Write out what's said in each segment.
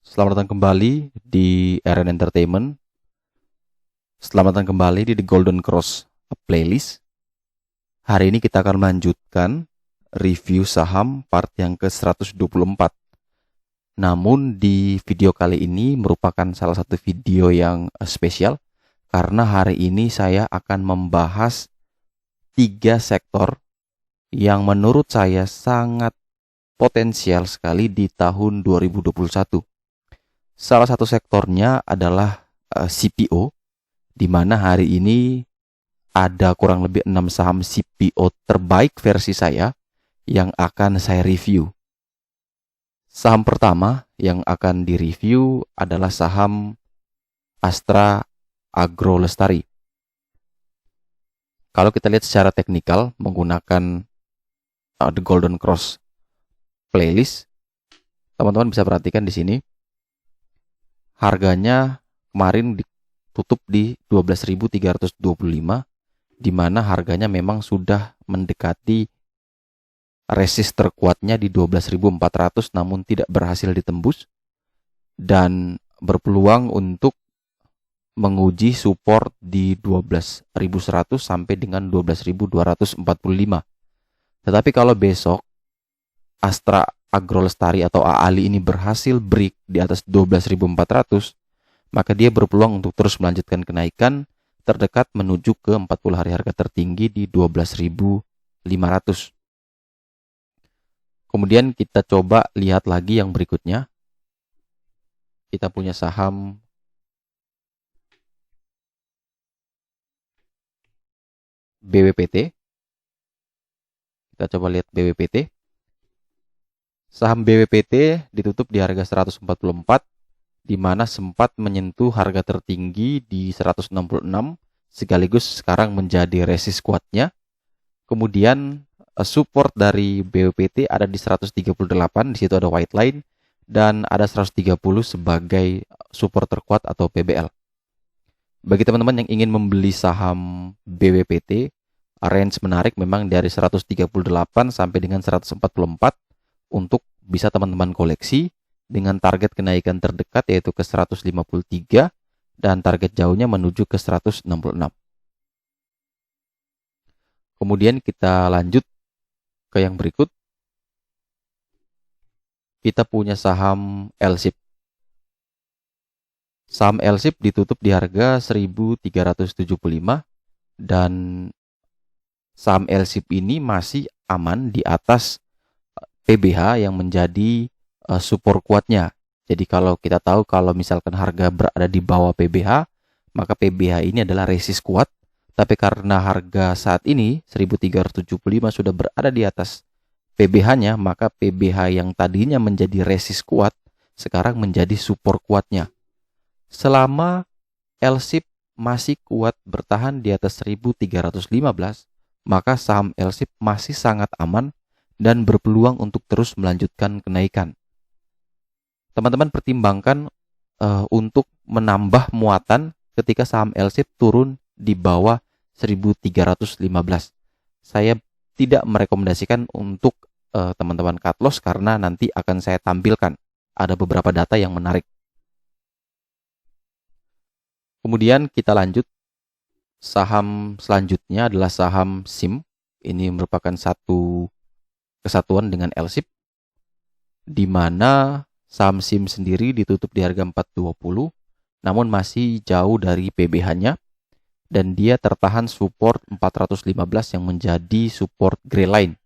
Selamat datang kembali di RN Entertainment. Selamat datang kembali di The Golden Cross Playlist. Hari ini kita akan melanjutkan review saham part yang ke-124. Namun di video kali ini merupakan salah satu video yang spesial karena hari ini saya akan membahas 3 sektor yang menurut saya sangat potensial sekali di tahun 2021. Salah satu sektornya adalah CPO, di mana hari ini ada kurang lebih 6 saham CPO terbaik versi saya yang akan saya review. Saham pertama yang akan direview adalah saham Astra Agro Lestari. Kalau kita lihat secara teknikal menggunakan The Golden Cross Playlist, teman-teman bisa perhatikan di sini. Harganya kemarin ditutup di 12.325, di mana harganya memang sudah mendekati resist terkuatnya di 12.400 namun tidak berhasil ditembus dan berpeluang untuk menguji support di 12.100 sampai dengan 12.245. Tetapi kalau besok Astra Agro Lestari atau AALI ini berhasil break di atas 12.400, maka dia berpeluang untuk terus melanjutkan kenaikan terdekat menuju ke 40 hari harga tertinggi di 12.500. Kemudian kita coba lihat lagi yang berikutnya. Kita punya saham BWPT. Kita coba lihat BWPT. Saham BWPT ditutup di harga 144, di mana sempat menyentuh harga tertinggi di 166, sekaligus sekarang menjadi resist kuatnya. Kemudian support dari BWPT ada di 138, di situ ada white line, dan ada 130 sebagai support terkuat atau PBL. Bagi teman-teman yang ingin membeli saham BWPT, range menarik memang dari 138 sampai dengan 144, untuk bisa teman-teman koleksi dengan target kenaikan terdekat yaitu ke 153 dan target jauhnya menuju ke 166. Kemudian kita lanjut ke yang berikut. Kita punya saham LSIP. Saham LSIP ditutup di harga 1.375 dan saham LSIP ini masih aman di atas PBH yang menjadi support kuatnya. Jadi kalau kita tahu kalau misalkan harga berada di bawah PBH, maka PBH ini adalah resist kuat. Tapi karena harga saat ini 1.375 sudah berada di atas PBH-nya, maka PBH yang tadinya menjadi resist kuat sekarang menjadi support kuatnya. Selama LSIP masih kuat bertahan di atas 1.315, maka saham LSIP masih sangat aman dan berpeluang untuk terus melanjutkan kenaikan. Teman-teman pertimbangkan untuk menambah muatan ketika saham LSIP turun di bawah 1.315. Saya tidak merekomendasikan untuk teman-teman cut loss karena nanti akan saya tampilkan ada beberapa data yang menarik. Kemudian kita lanjut. Saham selanjutnya adalah saham SIM. Ini merupakan satu kesatuan dengan LSIP, di mana saham SIM sendiri ditutup di harga 420, namun masih jauh dari PBH-nya, dan dia tertahan support 415 yang menjadi support gray line.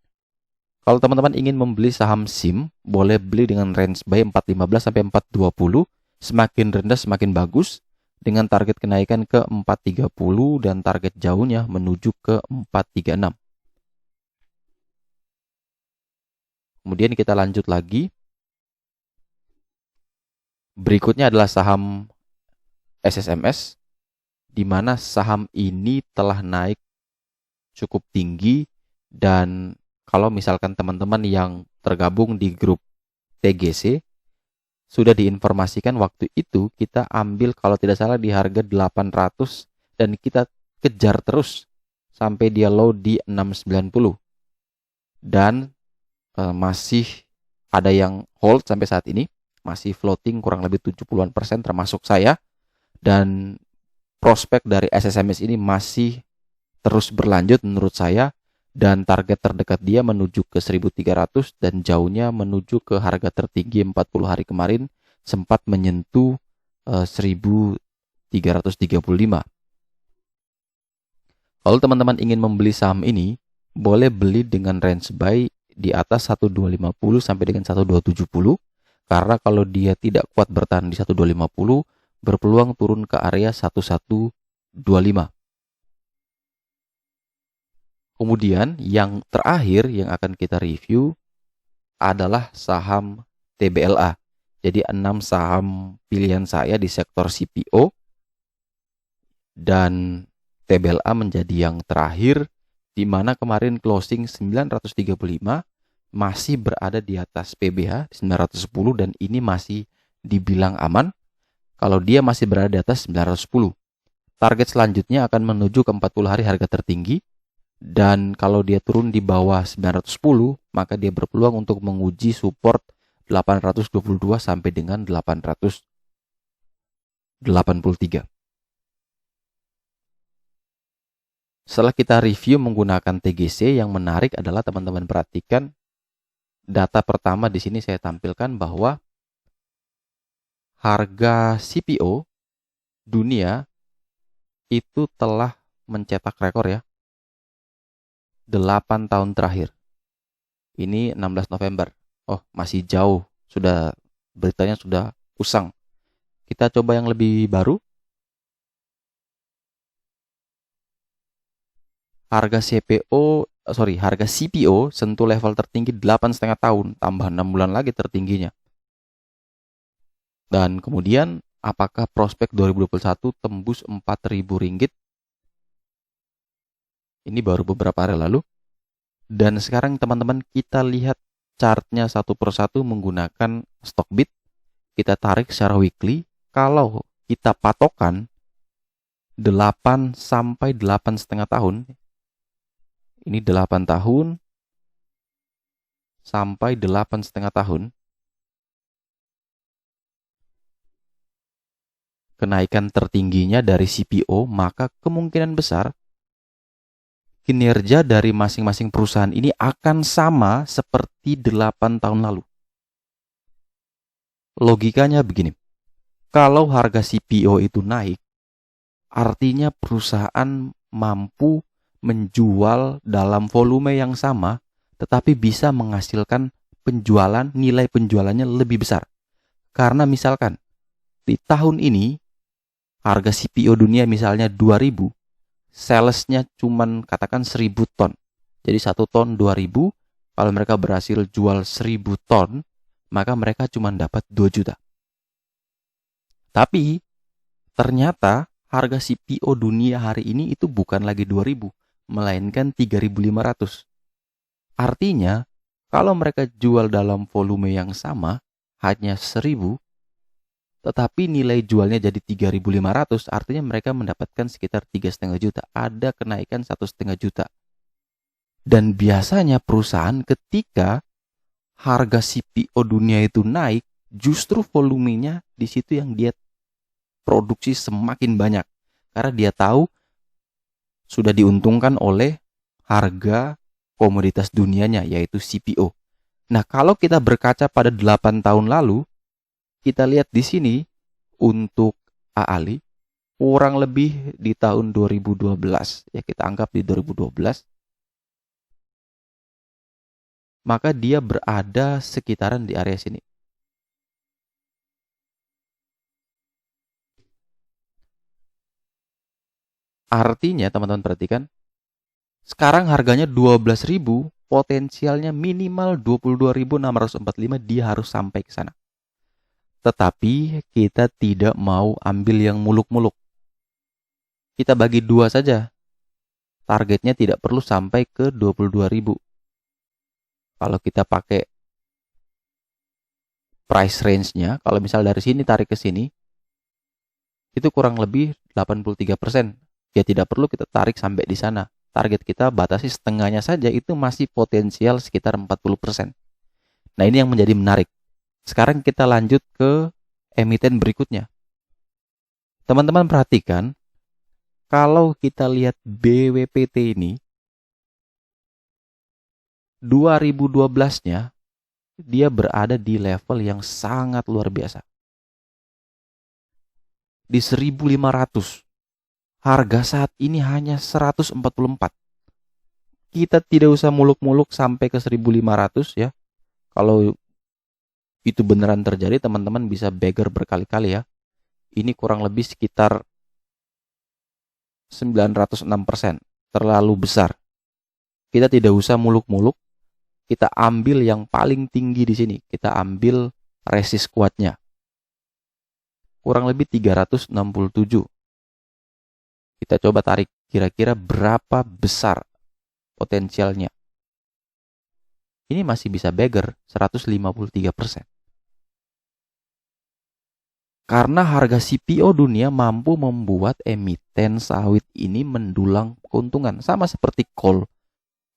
Kalau teman-teman ingin membeli saham SIM, boleh beli dengan range buy 415 sampai 420, semakin rendah semakin bagus, dengan target kenaikan ke 430 dan target jauhnya menuju ke 436. Kemudian kita lanjut lagi. Berikutnya adalah saham SSMS, di mana saham ini telah naik cukup tinggi, dan kalau misalkan teman-teman yang tergabung di grup TGC sudah diinformasikan waktu itu kita ambil kalau tidak salah di harga 800 dan kita kejar terus sampai dia low di 690. Dan masih ada yang hold sampai saat ini, masih floating kurang lebih 70% termasuk saya, dan prospek dari SSMS ini masih terus berlanjut menurut saya, dan target terdekat dia menuju ke 1300 dan jauhnya menuju ke harga tertinggi 40 hari kemarin sempat menyentuh 1335. Kalau teman-teman ingin membeli saham ini, boleh beli dengan range buy di atas 1250 sampai dengan 1270, karena kalau dia tidak kuat bertahan di 1250, berpeluang turun ke area 1125. Kemudian yang terakhir yang akan kita review adalah saham TBLA. Jadi 6 saham pilihan saya di sektor CPO, dan TBLA menjadi yang terakhir, di mana kemarin closing 935, masih berada di atas PBH 910, dan ini masih dibilang aman kalau dia masih berada di atas 910. Target selanjutnya akan menuju ke 40 hari harga tertinggi, dan kalau dia turun di bawah 910, maka dia berpeluang untuk menguji support 822 sampai dengan 883. Setelah kita review menggunakan TGC, yang menarik adalah teman-teman perhatikan data pertama di sini saya tampilkan bahwa harga CPO dunia itu telah mencetak rekor ya. 8 tahun terakhir. Ini 16 November. Oh, masih jauh. Beritanya sudah usang. Kita coba yang lebih baru. Harga CPO sentuh level tertinggi 8,5 tahun, tambah 6 bulan lagi tertingginya. Dan kemudian apakah prospek 2021 tembus Rp4.000? Ini baru beberapa hari lalu. Dan sekarang teman-teman kita lihat chartnya satu persatu menggunakan Stockbit. Kita tarik secara weekly. Kalau kita patokan 8 sampai 8,5 tahun. Ini 8 tahun sampai 8,5 tahun. Kenaikan tertingginya dari CPO, maka kemungkinan besar kinerja dari masing-masing perusahaan ini akan sama seperti 8 tahun lalu. Logikanya begini, kalau harga CPO itu naik, artinya perusahaan mampu menjual dalam volume yang sama, tetapi bisa menghasilkan nilai penjualannya lebih besar. Karena misalkan, di tahun ini, harga CPO dunia misalnya 2.000, salesnya cuman katakan 1.000 ton. Jadi 1 ton 2.000, kalau mereka berhasil jual 1.000 ton, maka mereka cuma dapat 2 juta. Tapi ternyata harga CPO dunia hari ini itu bukan lagi 2.000, melainkan 3.500. Artinya, kalau mereka jual dalam volume yang sama, hanya 1.000, tetapi nilai jualnya jadi 3.500, artinya mereka mendapatkan sekitar 3,5 juta. Ada kenaikan 1,5 juta. Dan biasanya perusahaan ketika harga CPO dunia itu naik, justru volumenya di situ yang dia produksi semakin banyak. Karena dia tahu sudah diuntungkan oleh harga komoditas dunianya, yaitu CPO. Nah, kalau kita berkaca pada 8 tahun lalu, kita lihat di sini untuk AALI kurang lebih di tahun 2012, ya kita anggap di 2012, maka dia berada sekitaran di area sini. Artinya teman-teman perhatikan, sekarang harganya 12.000, potensialnya minimal 22.645, dia harus sampai ke sana. Tetapi kita tidak mau ambil yang muluk-muluk. Kita bagi 2 saja. Targetnya tidak perlu sampai ke 22.000. Kalau kita pakai price range-nya, kalau misal dari sini tarik ke sini, itu kurang lebih 83%. Ya tidak perlu kita tarik sampai di sana. Target kita batasi setengahnya saja, itu masih potensial sekitar 40%. Nah, ini yang menjadi menarik. Sekarang kita lanjut ke emiten berikutnya. Teman-teman perhatikan, kalau kita lihat BWPT ini, 2012-nya dia berada di level yang sangat luar biasa. Di 1.500. Harga saat ini hanya 144. Kita tidak usah muluk-muluk sampai ke 1.500 ya. Kalau itu beneran terjadi, teman-teman bisa beggar berkali-kali ya. Ini kurang lebih sekitar 906%. Terlalu besar. Kita tidak usah muluk-muluk. Kita ambil yang paling tinggi di sini. Kita ambil resist kuatnya. Kurang lebih 367. Kita coba tarik kira-kira berapa besar potensialnya. Ini masih bisa beggar 153%. Karena harga CPO dunia mampu membuat emiten sawit ini mendulang keuntungan. Sama seperti coal,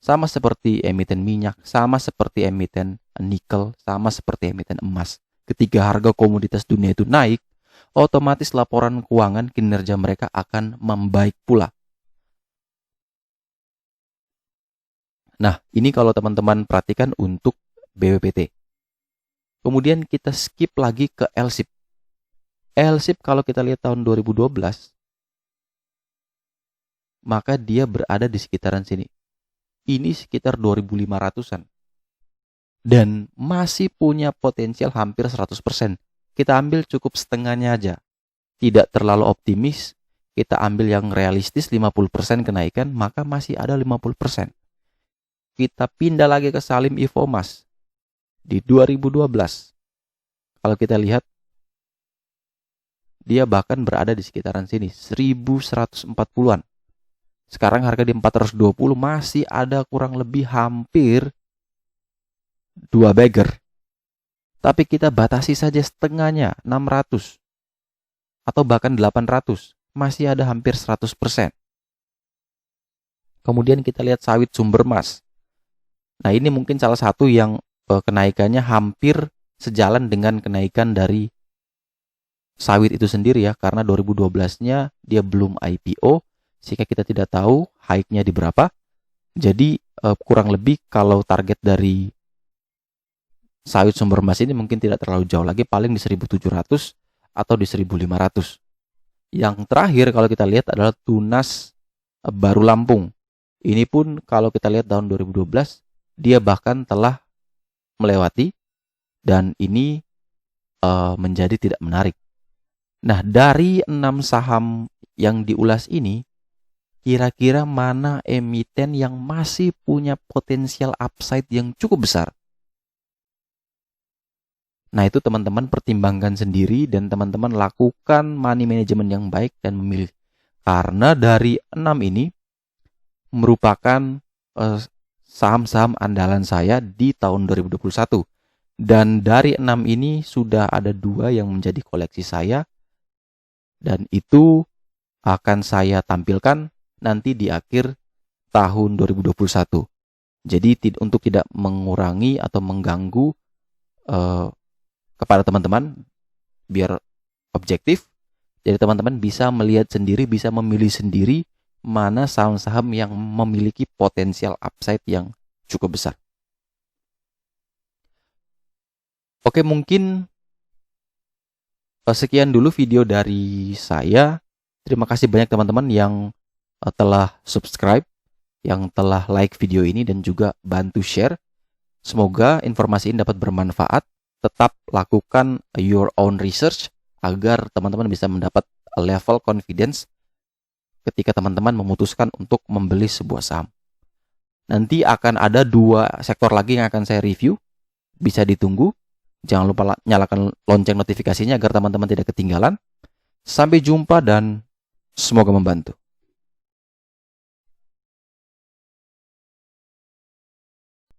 sama seperti emiten minyak, sama seperti emiten nikel, sama seperti emiten emas. Ketika harga komoditas dunia itu naik, otomatis laporan keuangan kinerja mereka akan membaik pula. Nah, ini kalau teman-teman perhatikan untuk BWPT. Kemudian kita skip lagi ke LSIP. LSIP kalau kita lihat tahun 2012, maka dia berada di sekitaran sini. Ini sekitar 2.500-an. Dan masih punya potensial hampir 100%. Kita ambil cukup setengahnya aja. Tidak terlalu optimis. Kita ambil yang realistis 50% kenaikan, maka masih ada 50%. Kita pindah lagi ke Salim Infomas di 2012. Kalau kita lihat, dia bahkan berada di sekitaran sini, 1.140-an. Sekarang harga di 420, masih ada kurang lebih hampir 2 beggar. Tapi kita batasi saja setengahnya, 600. Atau bahkan 800. Masih ada hampir 100%. Kemudian kita lihat sawit sumber mas. Nah ini mungkin salah satu yang kenaikannya hampir sejalan dengan kenaikan dari sawit itu sendiri ya. Karena 2012-nya dia belum IPO. Sehingga kita tidak tahu high-nya di berapa. Jadi kurang lebih kalau target dari sawit sumber emas ini mungkin tidak terlalu jauh lagi, paling di 1.700 atau di 1.500. Yang terakhir kalau kita lihat adalah tunas baru Lampung. Ini pun kalau kita lihat tahun 2012, dia bahkan telah melewati dan ini menjadi tidak menarik. Nah, dari 6 saham yang diulas ini, kira-kira mana emiten yang masih punya potensial upside yang cukup besar? Nah itu teman-teman pertimbangkan sendiri dan teman-teman lakukan money management yang baik dan memilih. Karena dari 6 ini merupakan saham-saham andalan saya di tahun 2021. Dan dari 6 ini sudah ada 2 yang menjadi koleksi saya. Dan itu akan saya tampilkan nanti di akhir tahun 2021. Jadi untuk tidak mengurangi atau mengganggu kepada teman-teman biar objektif. Jadi teman-teman bisa melihat sendiri, bisa memilih sendiri mana saham-saham yang memiliki potensial upside yang cukup besar. Oke, mungkin sekian dulu video dari saya. Terima kasih banyak teman-teman yang telah subscribe, yang telah like video ini dan juga bantu share. Semoga informasi ini dapat bermanfaat. Tetap lakukan your own research agar teman-teman bisa mendapat level confidence ketika teman-teman memutuskan untuk membeli sebuah saham. Nanti akan ada 2 sektor lagi yang akan saya review. Bisa ditunggu. Jangan lupa nyalakan lonceng notifikasinya agar teman-teman tidak ketinggalan. Sampai jumpa dan semoga membantu.